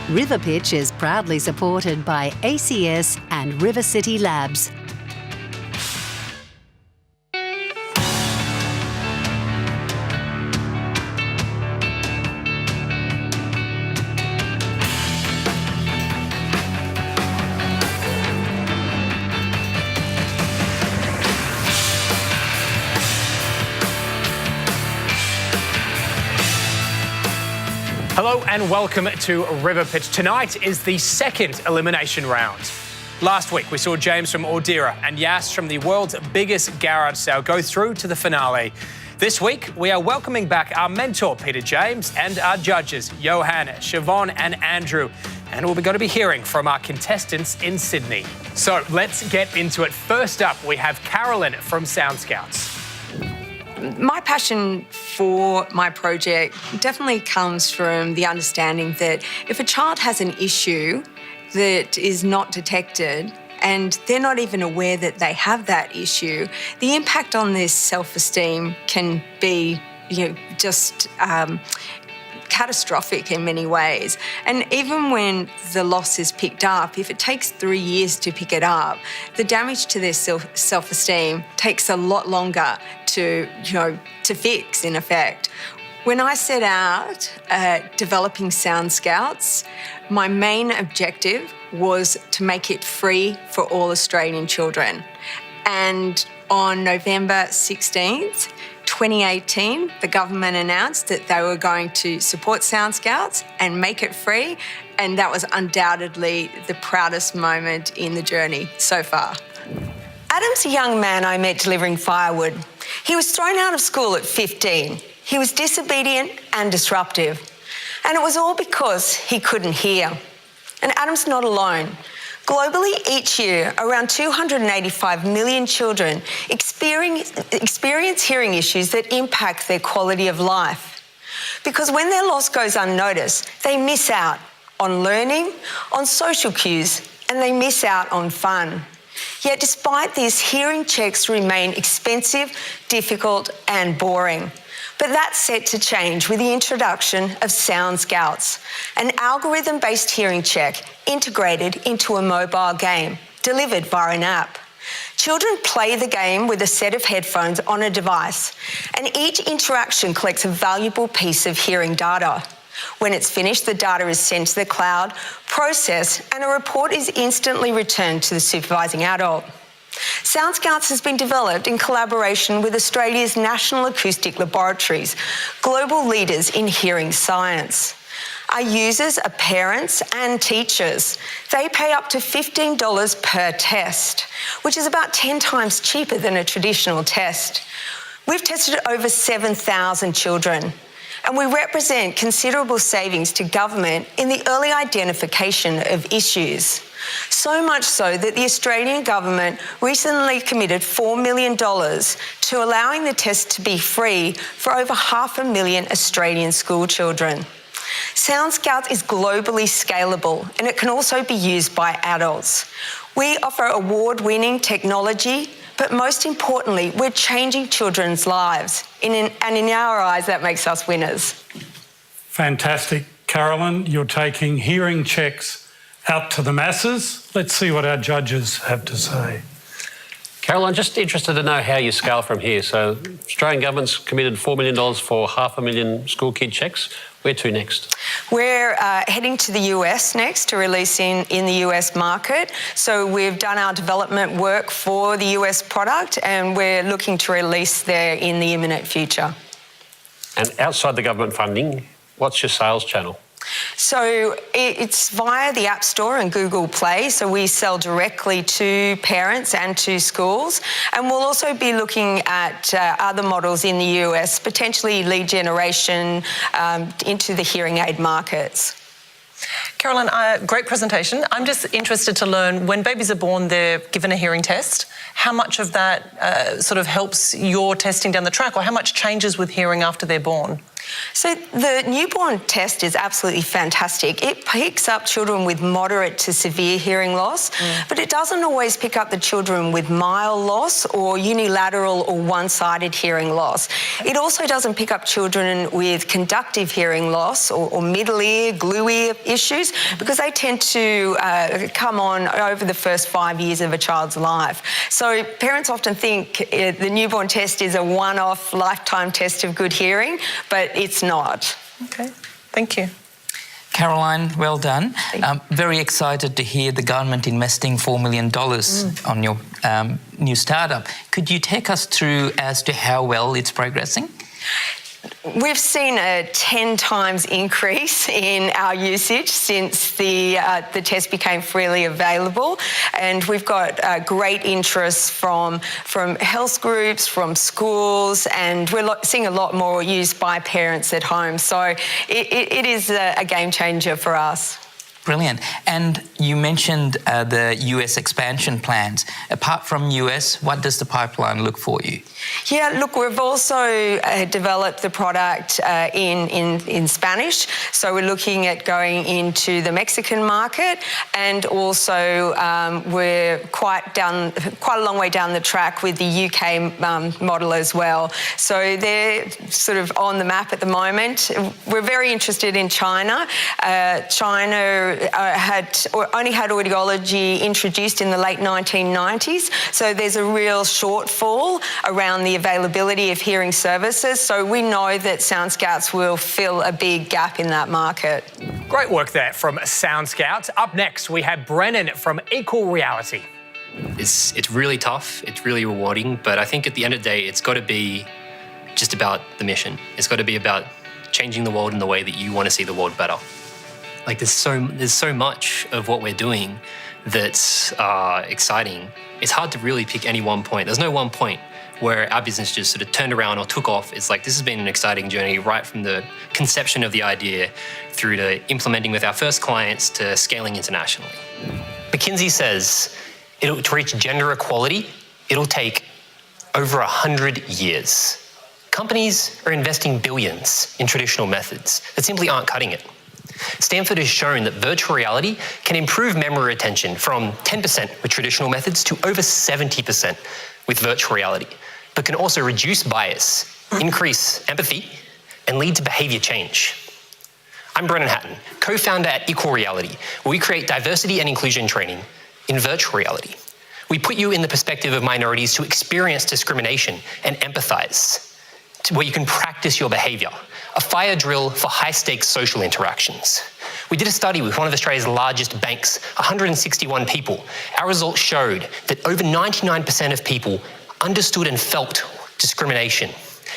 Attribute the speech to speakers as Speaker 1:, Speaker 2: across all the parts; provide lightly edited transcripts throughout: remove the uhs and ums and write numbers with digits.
Speaker 1: RiverPitch is proudly supported by ACS and River City Labs.
Speaker 2: Hello and welcome to RiverPitch. Tonight is the second elimination round. Last week we saw James from Ordira and Yas from the world's biggest garage sale go through to the finale. This week we are welcoming back our mentor Peter James and our judges Johan, Siobhan and Andrew. And we're going to be hearing from our contestants in Sydney. So let's get into it. First up we have Carolyn from Sound Scouts.
Speaker 3: My passion for my project definitely comes from the understanding that if a child has an issue that is not detected and they're not even aware that they have that issue, the impact on their self-esteem can be, just catastrophic in many ways. And even when the loss is picked up, if it takes 3 years to pick it up, the damage to their self-esteem takes a lot longer to fix, in effect. When I set out developing Sound Scouts, my main objective was to make it free for all Australian children. And on November 16th, 2018, the government announced that they were going to support Sound Scouts and make it free, and that was undoubtedly the proudest moment in the journey so far.
Speaker 4: Adam's a young man I met delivering firewood. He was thrown out of school at 15. He was disobedient and disruptive. And it was all because he couldn't hear. And Adam's not alone. Globally, each year, around 285 million children experience hearing issues that impact their quality of life. Because when their loss goes unnoticed, they miss out on learning, on social cues, and they miss out on fun. Yet despite this, hearing checks remain expensive, difficult, and boring. But that's set to change with the introduction of Sound Scouts, an algorithm-based hearing check integrated into a mobile game, delivered via an app. Children play the game with a set of headphones on a device, and each interaction collects a valuable piece of hearing data. When it's finished, the data is sent to the cloud, processed, and a report is instantly returned to the supervising adult. Sound Scouts has been developed in collaboration with Australia's National Acoustic Laboratories, global leaders in hearing science. Our users are parents and teachers. They pay up to $15 per test, which is about 10 times cheaper than a traditional test. We've tested over 7,000 children, and we represent considerable savings to government in the early identification of issues. So much so that the Australian government recently committed $4 million to allowing the test to be free for over 500,000 Australian school children. Sound Scouts is globally scalable, and it can also be used by adults. We offer award-winning technology, but most importantly, we're changing children's lives. And in our eyes, that makes us winners.
Speaker 5: Fantastic. Carolyn, you're taking hearing checks out to the masses. Let's see what our judges have to say.
Speaker 6: Carolyn, just interested to know how you scale from here. So Australian government's committed $4 million for 500,000 school kid checks. Where to next?
Speaker 4: We're heading to the US next to release in the US market. So we've done our development work for the US product, and we're looking to release there in the imminent future.
Speaker 6: And outside the government funding, what's your sales channel?
Speaker 4: So it's via the App Store and Google Play. So we sell directly to parents and to schools. And we'll also be looking at other models in the US, potentially lead generation into the hearing aid markets.
Speaker 7: Carolyn, great presentation. I'm just interested to learn, when babies are born, they're given a hearing test. How much of that sort of helps your testing down the track, or how much changes with hearing after they're born?
Speaker 4: So the newborn test is absolutely fantastic. It picks up children with moderate to severe hearing loss, but it doesn't always pick up the children with mild loss or unilateral or one-sided hearing loss. It also doesn't pick up children with conductive hearing loss or middle ear, glue ear issues, because they tend to come on over the first 5 years of a child's life. So parents often think the newborn test is a one-off lifetime test of good hearing, but it's not.
Speaker 7: Okay, thank you.
Speaker 8: Caroline, well done. Very excited to hear the government investing $4 million on your new startup. Could you take us through as to how well it's progressing?
Speaker 4: We've seen a 10 times increase in our usage since the test became freely available, and we've got great interest from health groups, from schools, and we're seeing a lot more used by parents at home. So it is a game changer for us.
Speaker 8: Brilliant. And you mentioned the US expansion plans. Apart from US, what does the pipeline look for you?
Speaker 4: Yeah, look, we've also developed the product in Spanish. So we're looking at going into the Mexican market, and also we're quite a long way down the track with the UK model as well. So they're sort of on the map at the moment. We're very interested in China. China only had audiology introduced in the late 1990s, so there's a real shortfall around the availability of hearing services. So we know that Sound Scouts will fill a big gap in that market.
Speaker 2: Great work there from Sound Scouts. Up next, we have Brennan from Equal Reality.
Speaker 9: It's really tough, it's really rewarding, but I think at the end of the day, it's got to be just about the mission. It's got to be about changing the world in the way that you want to see the world better. Like there's so much of what we're doing that's exciting. It's hard to really pick any one point. There's no one point where our business just sort of turned around or took off. It's like this has been an exciting journey right from the conception of the idea through to implementing with our first clients to scaling internationally. McKinsey says to reach gender equality, it'll take over 100 years. Companies are investing billions in traditional methods that simply aren't cutting it. Stanford has shown that virtual reality can improve memory retention from 10% with traditional methods to over 70% with virtual reality, but can also reduce bias, increase empathy, and lead to behavior change. I'm Brennan Hatton, co-founder at Equal Reality, where we create diversity and inclusion training in virtual reality. We put you in the perspective of minorities to experience discrimination and empathize, where you can practice your behavior. A fire drill for high-stakes social interactions. We did a study with one of Australia's largest banks, 161 people. Our results showed that over 99% of people understood and felt discrimination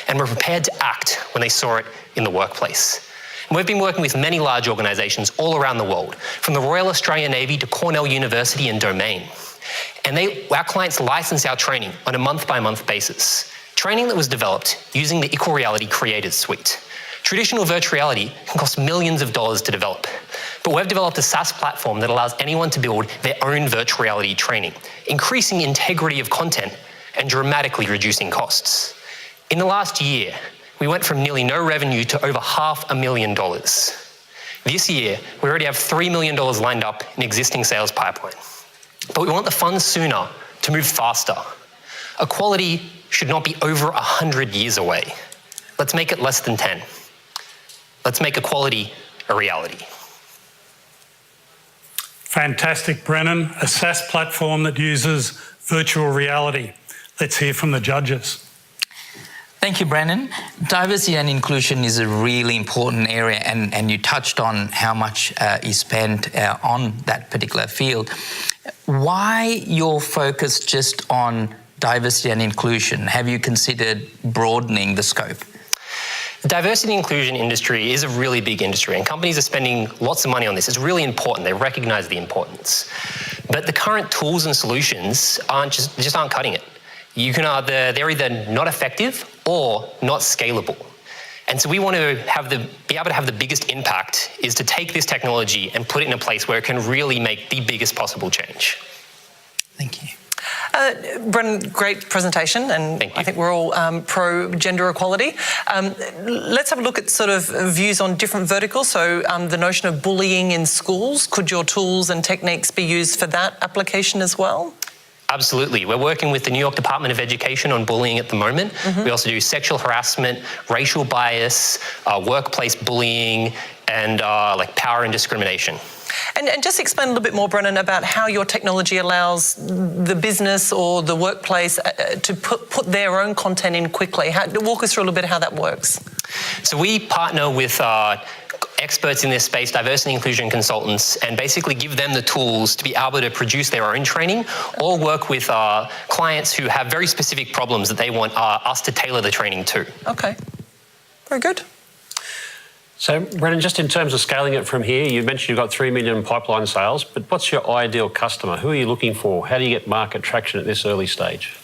Speaker 9: and were prepared to act when they saw it in the workplace. And we've been working with many large organisations all around the world, from the Royal Australian Navy to Cornell University and Domain. And our clients license our training on a month-by-month basis. Training that was developed using the Equal Reality Creators Suite. Traditional virtual reality can cost millions of dollars to develop, but we've developed a SaaS platform that allows anyone to build their own virtual reality training, increasing integrity of content and dramatically reducing costs. In the last year, we went from nearly no revenue to over $500,000. This year, we already have $3 million lined up in existing sales pipeline. But we want the funds sooner to move faster. Equality should not be over 100 years away. Let's make it less than 10. Let's make equality a reality.
Speaker 5: Fantastic, Brennan. A SaaS platform that uses virtual reality. Let's hear from the judges.
Speaker 8: Thank you, Brennan. Diversity and inclusion is a really important area, and you touched on how much is spent on that particular field. Why your focus just on diversity and inclusion? Have you considered broadening the scope?
Speaker 9: The diversity and inclusion industry is a really big industry, and companies are spending lots of money on this. It's really important. They recognize the importance. But the current tools and solutions just aren't cutting it. They're either not effective or not scalable. And so we want to be able to have the biggest impact is to take this technology and put it in a place where it can really make the biggest possible change.
Speaker 8: Thank you.
Speaker 7: Brennan, great presentation, and I think we're all pro-gender equality. Let's have a look at sort of views on different verticals. So the notion of bullying in schools, could your tools and techniques be used for that application as well?
Speaker 9: Absolutely. We're working with the New York Department of Education on bullying at the moment. We also do sexual harassment, racial bias, workplace bullying, and like power and discrimination.
Speaker 7: And just explain a little bit more, Brennan, about how your technology allows the business or the workplace to put their own content in quickly. Walk us through a little bit how that works.
Speaker 9: So we partner with experts in this space, diversity and inclusion consultants, and basically give them the tools to be able to produce their own training or work with clients who have very specific problems that they want us to tailor the training to.
Speaker 7: Okay, very good.
Speaker 6: So, Brennan, just in terms of scaling it from here, you mentioned you've got 3 million pipeline sales, but what's your ideal customer? Who are you looking for? How do you get market traction at this early stage?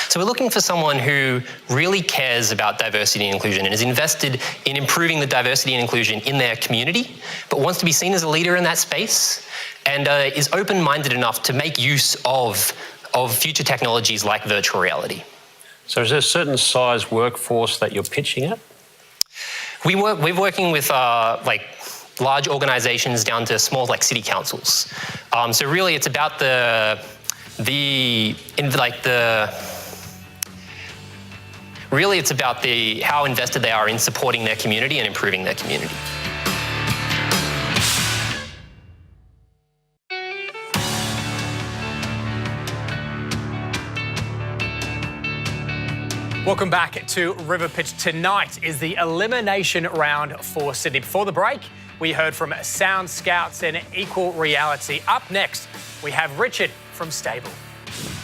Speaker 9: So we're looking for someone who really cares about diversity and inclusion and is invested in improving the diversity and inclusion in their community, but wants to be seen as a leader in that space, and is open-minded enough to make use of future technologies like virtual reality.
Speaker 6: So is there a certain size workforce that you're pitching at?
Speaker 9: We're working with like large organizations down to small like city councils. So really it's about Really, it's about how invested they are in supporting their community and improving their community.
Speaker 2: Welcome back to RiverPitch. Tonight is the elimination round for Sydney. Before the break, we heard from Sound Scouts and Equal Reality. Up next, we have Richard from Stable.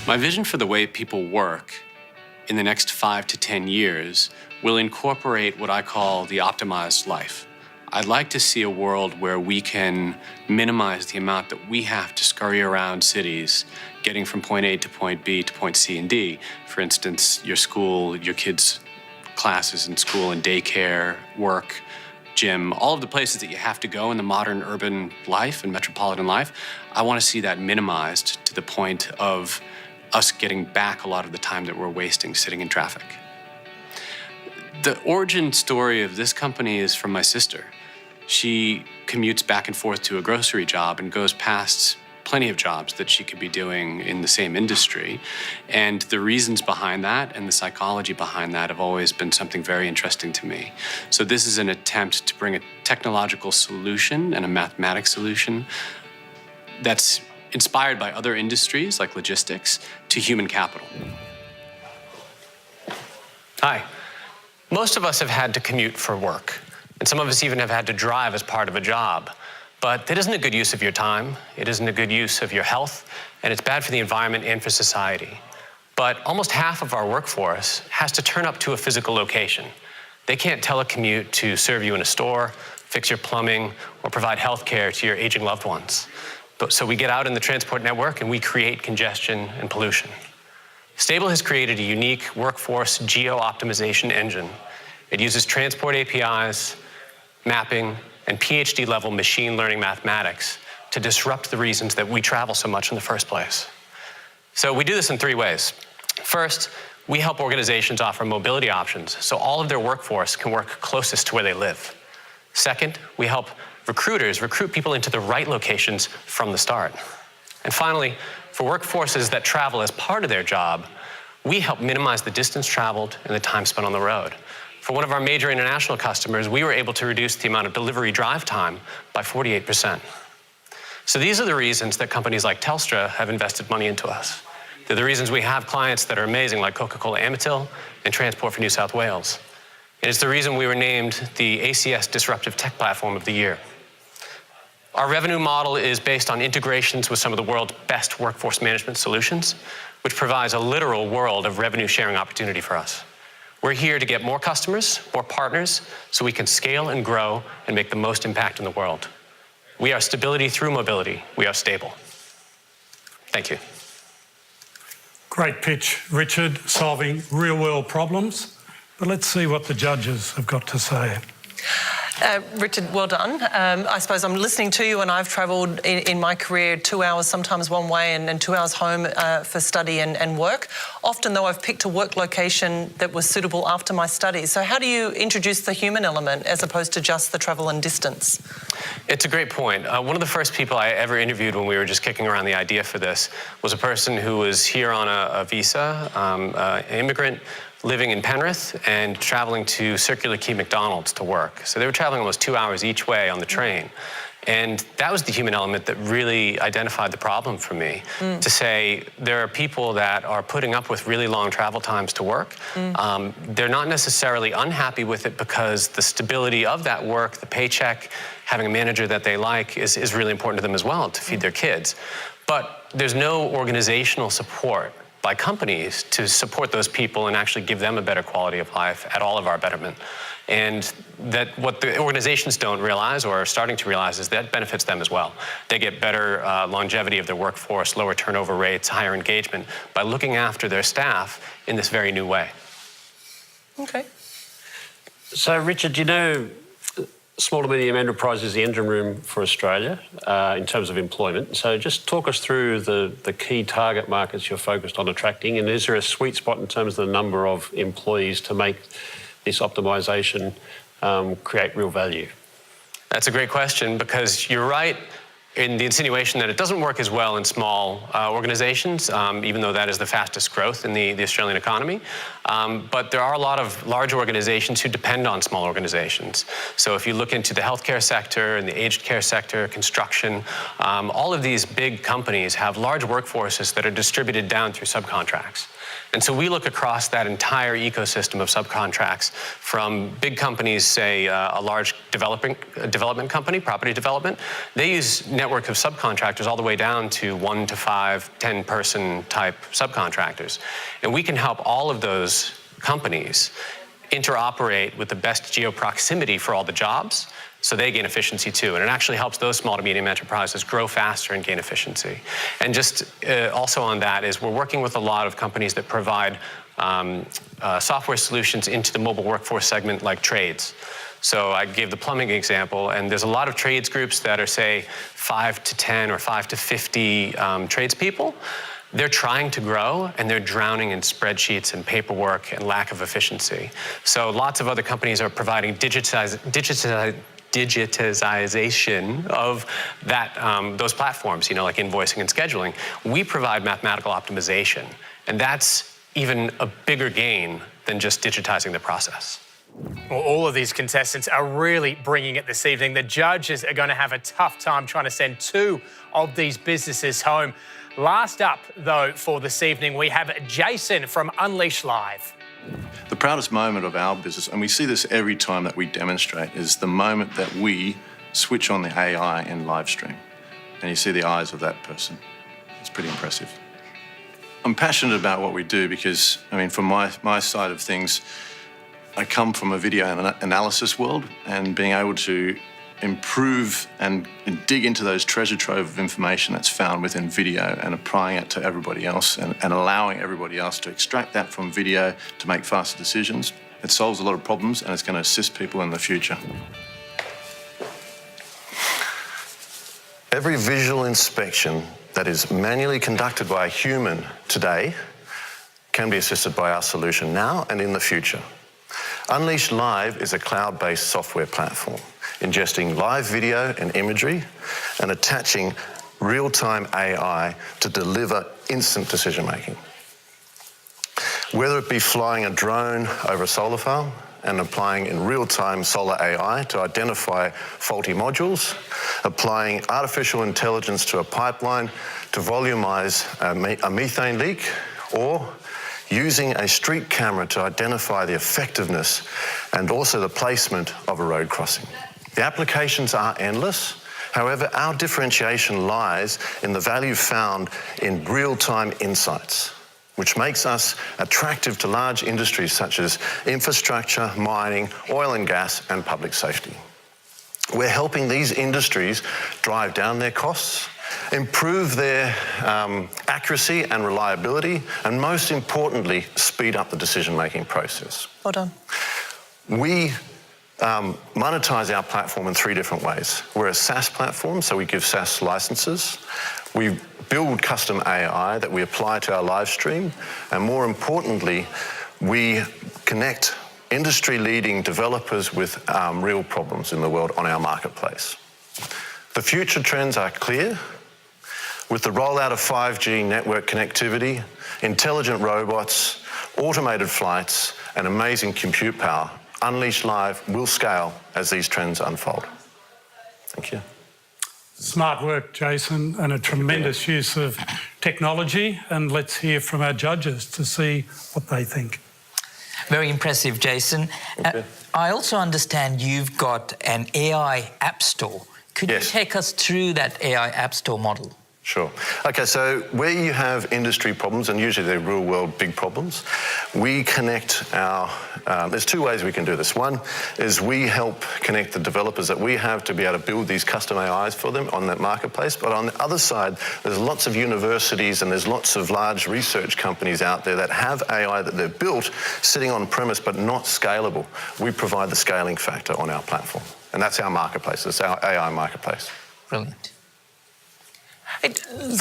Speaker 10: My vision for the way people work in the next 5 to 10 years will incorporate what I call the optimized life. I'd like to see a world where we can minimize the amount that we have to scurry around cities, getting from point A to point B to point C and D. For instance, your school, your kids' classes in school and daycare, work, gym, all of the places that you have to go in the modern urban life and metropolitan life. I want to see that minimized to the point of us getting back a lot of the time that we're wasting sitting in traffic. The origin story of this company is from my sister. She commutes back and forth to a grocery job and goes past plenty of jobs that she could be doing in the same industry. And the reasons behind that and the psychology behind that have always been something very interesting to me. So this is an attempt to bring a technological solution and a mathematics solution that's inspired by other industries like logistics to human capital.
Speaker 11: Hi. Most of us have had to commute for work, and some of us even have had to drive as part of a job. But that isn't a good use of your time, it isn't a good use of your health, and it's bad for the environment and for society. But almost half of our workforce has to turn up to a physical location. They can't telecommute to serve you in a store, fix your plumbing, or provide health care to your aging loved ones. So we get out in the transport network and we create congestion and pollution. Stable has created a unique workforce geo-optimization engine. It uses transport APIs, mapping, and PhD-level machine learning mathematics to disrupt the reasons that we travel so much in the first place. So we do this in 3 ways. First, we help organizations offer mobility options so all of their workforce can work closest to where they live. Second, we help recruiters recruit people into the right locations from the start. And finally, for workforces that travel as part of their job, we help minimize the distance traveled and the time spent on the road. For one of our major international customers, we were able to reduce the amount of delivery drive time by 48%. So these are the reasons that companies like Telstra have invested money into us. They're the reasons we have clients that are amazing like Coca-Cola Amatil and Transport for New South Wales. And it's the reason we were named the ACS Disruptive Tech Platform of the Year. Our revenue model is based on integrations with some of the world's best workforce management solutions, which provides a literal world of revenue sharing opportunity for us. We're here to get more customers, more partners, so we can scale and grow and make the most impact in the world. We are stability through mobility. We are stable. Thank you.
Speaker 5: Great pitch, Richard, solving real-world problems. But let's see what the judges have got to say.
Speaker 7: Richard, well done. I suppose I'm listening to you, and I've travelled in my career 2 hours, sometimes one way, and 2 hours home for study and work. Often, though, I've picked a work location that was suitable after my studies. So how do you introduce the human element as opposed to just the travel and distance?
Speaker 11: It's a great point. One of the first people I ever interviewed when we were just kicking around the idea for this was a person who was here on a visa, an immigrant, living in Penrith and traveling to Circular Quay McDonald's to work. So they were traveling almost 2 hours each way on the train. And that was the human element that really identified the problem for me, to say there are people that are putting up with really long travel times to work. They're not necessarily unhappy with it because the stability of that work, the paycheck, having a manager that they like is really important to them as well to feed their kids. But there's no organizational support by companies to support those people and actually give them a better quality of life at all of our betterment. And that what the organizations don't realize or are starting to realize is that benefits them as well. They get better longevity of their workforce, lower turnover rates, higher engagement by looking after their staff in this very new way.
Speaker 7: Okay.
Speaker 6: So, Richard, you know, small to medium enterprise is the engine room for Australia in terms of employment. So just talk us through the key target markets you're focused on attracting, and is there a sweet spot in terms of the number of employees to make this optimisation create real value?
Speaker 11: That's a great question, because you're right in the insinuation that it doesn't work as well in small organizations, even though that is the fastest growth in the Australian economy. But there are a lot of large organizations who depend on small organizations. So if you look into the healthcare sector and the aged care sector, construction, all of these big companies have large workforces that are distributed down through subcontracts. And so we look across that entire ecosystem of subcontracts from big companies, say a large development company, property development. They use network of subcontractors all the way down to 1 to 5, 10 person type subcontractors. And we can help all of those companies interoperate with the best geo-proximity for all the jobs, so they gain efficiency too. And it actually helps those small to medium enterprises grow faster and gain efficiency. And just also on that is we're working with a lot of companies that provide software solutions into the mobile workforce segment, like trades. So I gave the plumbing example, and there's a lot of trades groups that are, say, 5 to 10 or 5 to 50 tradespeople. They're trying to grow, and they're drowning in spreadsheets and paperwork and lack of efficiency. So lots of other companies are providing digitization of that, those platforms, you know, like invoicing and scheduling. We provide mathematical optimization, and that's even a bigger gain than just digitizing the process.
Speaker 2: Well, all of these contestants are really bringing it this evening. The judges are going to have a tough time trying to send 2 of these businesses home. Last up, though, for this evening, we have Jason from Unleash Live.
Speaker 12: The proudest moment of our business, and we see this every time that we demonstrate, is the moment that we switch on the AI in live stream and you see the eyes of that person. It's pretty impressive. I'm passionate about what we do because, I mean, from my side of things, I come from a video analysis world, and being able to improve and dig into those treasure trove of information that's found within video and applying it to everybody else and allowing everybody else to extract that from video to make faster decisions. It solves a lot of problems, and it's going to assist people in the future.
Speaker 13: Every visual inspection that is manually conducted by a human today can be assisted by our solution now and in the future. Unleash Live is a cloud-based software platform, ingesting live video and imagery and attaching real-time AI to deliver instant decision-making. Whether it be flying a drone over a solar farm and applying in real-time solar AI to identify faulty modules, applying artificial intelligence to a pipeline to volumize a methane leak, or using a street camera to identify the effectiveness and also the placement of a road crossing. The applications are endless. However, our differentiation lies in the value found in real-time insights, which makes us attractive to large industries such as infrastructure, mining, oil and gas, and public safety. We're helping these industries drive down their costs, improve their accuracy and reliability, and most importantly, speed up the decision-making process.
Speaker 7: Well done.
Speaker 13: We monetize our platform in 3 different ways. We're a SaaS platform, so we give SaaS licenses. We build custom AI that we apply to our live stream. And more importantly, we connect industry-leading developers with real problems in the world on our marketplace. The future trends are clear. With the rollout of 5G network connectivity, intelligent robots, automated flights, and amazing compute power, Unleash Live will scale as these trends unfold. Thank you.
Speaker 5: Smart work, Jason, and a tremendous use of technology. And let's hear from our judges to see what they think.
Speaker 8: Very impressive, Jason. I also understand you've got an AI app store. Could you take us through that AI app store model?
Speaker 13: Sure. Okay, so where you have industry problems, and usually they're real-world big problems, we connect our... there's 2 ways we can do this. One is we help connect the developers that we have to be able to build these custom AIs for them on that marketplace. But on the other side, there's lots of universities and there's lots of large research companies out there that have AI that they've built sitting on premise but not scalable. We provide the scaling factor on our platform. And that's our marketplace. It's our AI marketplace.
Speaker 8: Brilliant.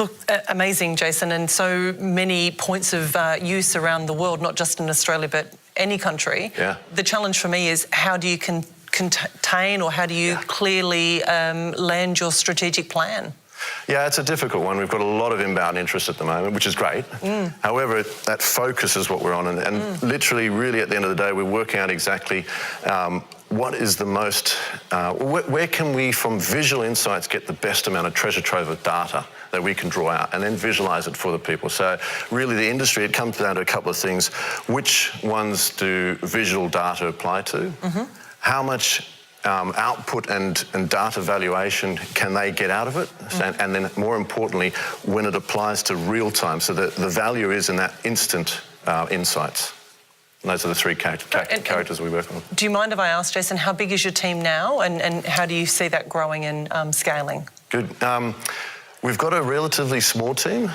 Speaker 7: Look, amazing, Jason, and so many points of use around the world, not just in Australia, but any country.
Speaker 13: Yeah.
Speaker 7: The challenge for me is how do you contain or how do you clearly land your strategic plan?
Speaker 13: Yeah, it's a difficult one. We've got a lot of inbound interest at the moment, which is great. However, that focus is what we're on. And literally, really, at the end of the day, we're working out exactly what is the most... where can we, from visual insights, get the best amount of treasure trove of data that we can draw out and then visualize it for the people. So really, the industry, it comes down to a couple of things. Which ones do visual data apply to? How much output and data valuation can they get out of it? And then more importantly, when it applies to real time, so that the value is in that instant insights. And those are the 3 characters we work on.
Speaker 7: Do you mind if I ask, Jason, how big is your team now and how do you see that growing and scaling?
Speaker 13: Good. We've got a relatively small team.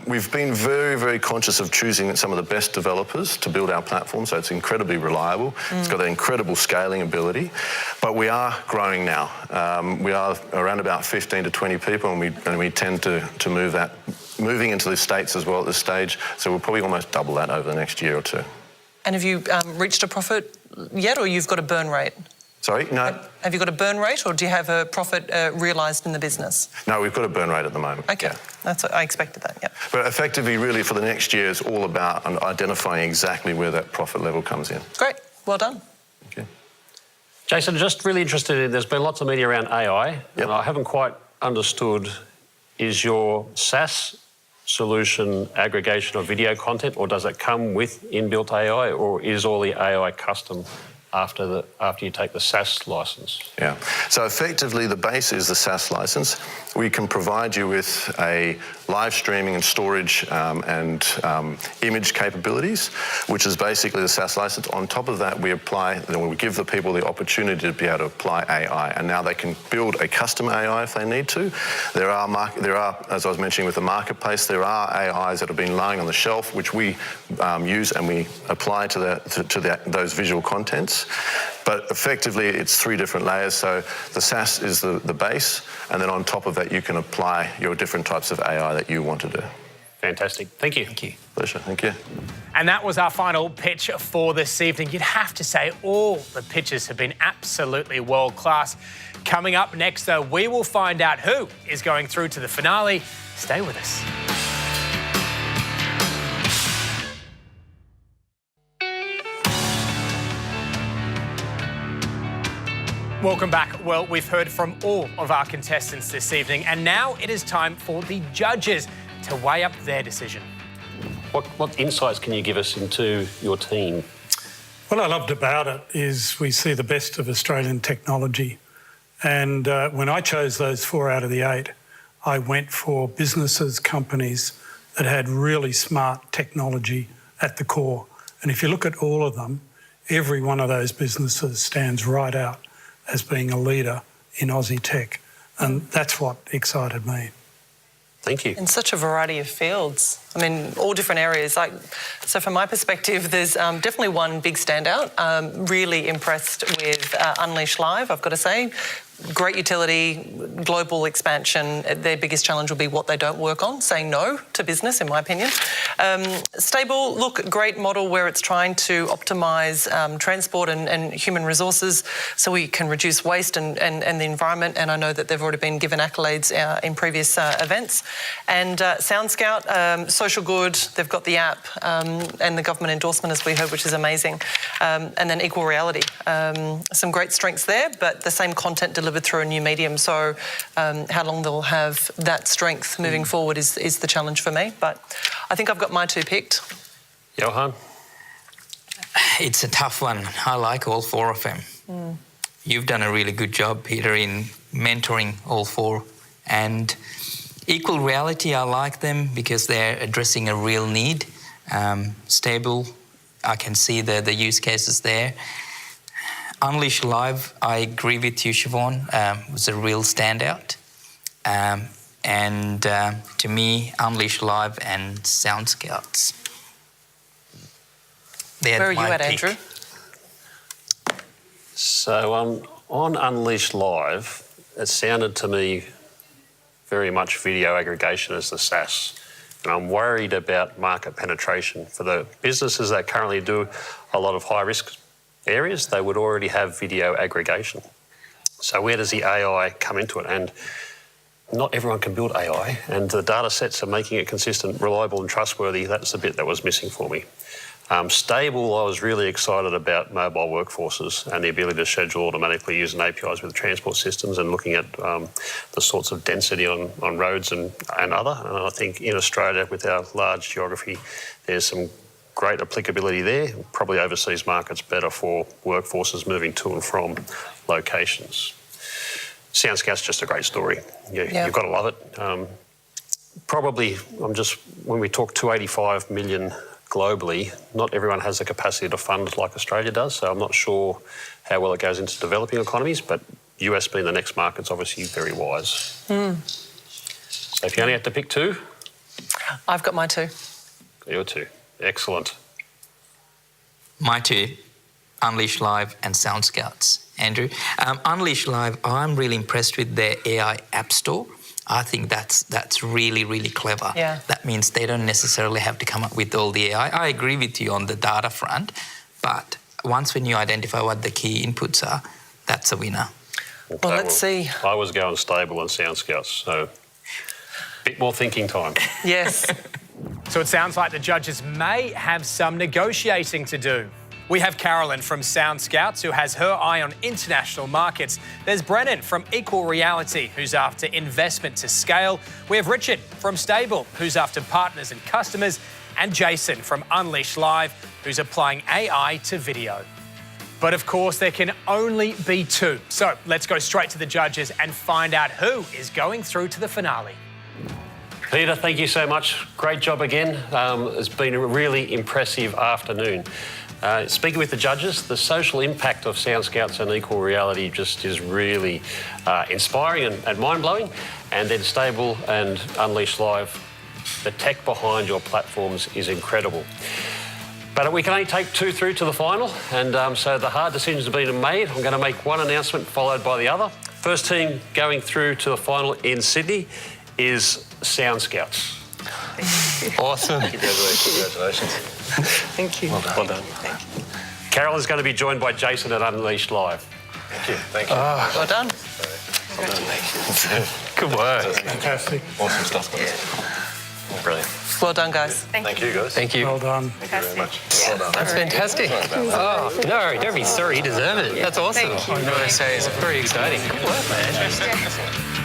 Speaker 13: We've been very, very conscious of choosing some of the best developers to build our platform, so it's incredibly reliable. It's got an incredible scaling ability, but we are growing now. We are around about 15 to 20 people, and we tend to moving into the States as well at this stage, so we'll probably almost double that over the next year or 2.
Speaker 7: And have you reached a profit yet, or you've got a burn rate?
Speaker 13: Sorry, no.
Speaker 7: Have you got a burn rate, or do you have a profit realised in the business?
Speaker 13: No, we've got a burn rate at the moment.
Speaker 7: Okay, that's what I expected that. Yeah.
Speaker 13: But effectively, really, for the next year, it's all about identifying exactly where that profit level comes in.
Speaker 7: Great, well done.
Speaker 13: Okay.
Speaker 6: Jason, just really interested in, there's been lots of media around AI, and I haven't quite understood, is your SaaS solution aggregation of video content, or does it come with inbuilt AI, or is all the AI custom after you take the SaaS license?
Speaker 13: Yeah. So effectively, the base is the SaaS license. We can provide you with a live streaming and storage and image capabilities, which is basically the SaaS license. On top of that, we give the people the opportunity to be able to apply AI, and now they can build a custom AI if they need to. There are, as I was mentioning with the marketplace, there are AIs that have been lying on the shelf, which we use and we apply to those visual contents. But effectively, it's 3 different layers. So the SaaS is the base, and then on top of that, you can apply your different types of AI that you want to do.
Speaker 6: Fantastic. Thank you.
Speaker 8: Thank you.
Speaker 13: Pleasure. Thank you.
Speaker 2: And that was our final pitch for this evening. You'd have to say all the pitches have been absolutely world-class. Coming up next, though, we will find out who is going through to the finale. Stay with us. Welcome back. Well, we've heard from all of our contestants this evening, and now it is time for the judges to weigh up their decision.
Speaker 6: What insights can you give us into your team?
Speaker 5: What I loved about it is we see the best of Australian technology. And when I chose those 4 out of the 8, I went for businesses, companies that had really smart technology at the core. And if you look at all of them, every one of those businesses stands right out as being a leader in Aussie tech. And that's what excited me.
Speaker 6: Thank you.
Speaker 7: In such a variety of fields. I mean, all different areas. So from my perspective, there's definitely one big standout. Really impressed with Unleash Live, I've got to say. Great utility, global expansion. Their biggest challenge will be what they don't work on, saying no to business, in my opinion. Stable, look, great model where it's trying to optimise transport and human resources so we can reduce waste and the environment. And I know that they've already been given accolades in previous events. And Sound Scout, social good. They've got the app and the government endorsement, as we heard, which is amazing. And then Equal Reality. Some great strengths there, but the same content delivered through a new medium. So how long they'll have that strength moving forward is the challenge for me. But I think I've got my two picked.
Speaker 6: Johan?
Speaker 8: It's a tough one. I like all four of them. You've done a really good job, Peter, in mentoring all four. And Equal Reality, I like them because they're addressing a real need. Stable, I can see the use cases there. Unleash Live, I agree with you, Siobhan, was a real standout. And to me, Unleash Live and Sound Scouts.
Speaker 7: Where are you at, Andrew?
Speaker 6: So on Unleash Live, it sounded to me very much video aggregation as the SaaS. And I'm worried about market penetration. For the businesses that currently do a lot of high-risk areas, they would already have video aggregation. So where does the AI come into it? And not everyone can build AI, and the data sets are making it consistent, reliable and trustworthy. That's the bit that was missing for me. Stable, I was really excited about mobile workforces and the ability to schedule automatically using APIs with transport systems and looking at the sorts of density on roads and other. And I think in Australia, with our large geography, there's some great applicability there. Probably overseas markets better for workforces moving to and from locations. Sound Scout's just a great story. You've got to love it. Probably, when we talk 285 million globally, not everyone has the capacity to fund like Australia does, so I'm not sure how well it goes into developing economies, but US being the next market's obviously very wise. So if you only had to pick two?
Speaker 7: I've got my two.
Speaker 6: Your two. Excellent.
Speaker 8: My two, Unleash Live and Sound Scouts. Andrew, Unleash Live, I'm really impressed with their AI App Store. I think that's really, really clever.
Speaker 7: Yeah.
Speaker 8: That means they don't necessarily have to come up with all the AI. I agree with you on the data front, but when you identify what the key inputs are, that's a winner.
Speaker 6: Okay,
Speaker 7: well, let's see.
Speaker 6: I was going Stable and Sound Scouts, so a bit more thinking time.
Speaker 7: Yes.
Speaker 2: So it sounds like the judges may have some negotiating to do. We have Carolyn from Sound Scouts, who has her eye on international markets. There's Brennan from Equal Reality, who's after investment to scale. We have Richard from Stable, who's after partners and customers. And Jason from Unleash Live, who's applying AI to video. But of course, there can only be two. So let's go straight to the judges and find out who is going through to the finale.
Speaker 6: Peter, thank you so much. Great job again. It's been a really impressive afternoon. Speaking with the judges, the social impact of Sound Scouts and Equal Reality just is really inspiring and mind-blowing. And then Stable and Unleash Live, the tech behind your platforms is incredible. But we can only take two through to the final, and so the hard decisions have been made. I'm going to make one announcement followed by the other. First team going through to the final in Sydney is Sound Scouts.
Speaker 11: Awesome.
Speaker 6: Congratulations.
Speaker 7: Thank you.
Speaker 11: Well done.
Speaker 6: Well done. Carolyn's going to be joined by Jason at Unleashed Live.
Speaker 11: Thank you. Thank you.
Speaker 7: Well done.
Speaker 11: Good work.
Speaker 5: Fantastic.
Speaker 11: Awesome stuff, guys. Brilliant.
Speaker 7: Well done, guys.
Speaker 11: Thank you, guys.
Speaker 5: Thank you. Well done.
Speaker 11: Thank you very much. Well done.
Speaker 14: That's fantastic. Oh, no, don't be sorry. You deserve it. That's awesome. I know what I say. It's very exciting. Good work, man.